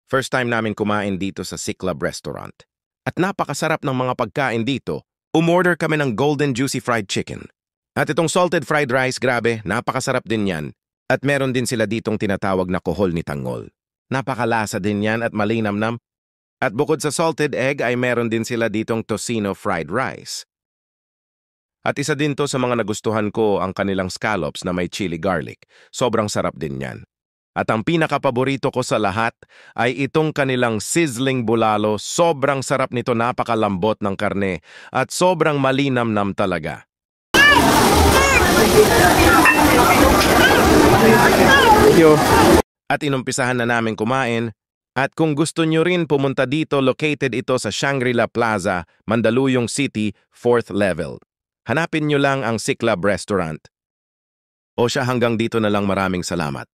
First time namin kumain dito sa Siklab Restaurant. At napakasarap ng mga pagkain dito. Umorder kami ng golden juicy fried chicken. At itong salted fried rice, grabe, napakasarap din yan. At meron din sila ditong tinatawag na kohol ni Tangol. Napakalasa din yan at malinamnam. At bukod sa salted egg ay meron din sila ditong tocino fried rice. At isa din to sa mga nagustuhan ko ang kanilang scallops na may chili garlic. Sobrang sarap din yan. At ang pinakapaborito ko sa lahat ay itong kanilang sizzling bulalo. Sobrang sarap nito, napakalambot ng karne at sobrang malinamnam talaga. At inumpisahan na namin kumain. At kung gusto nyo rin pumunta dito, located ito sa Shangri-La Plaza, Mandaluyong City, 4th level. Hanapin nyo lang ang Siklab Restaurant. O siya, hanggang dito na lang, maraming salamat.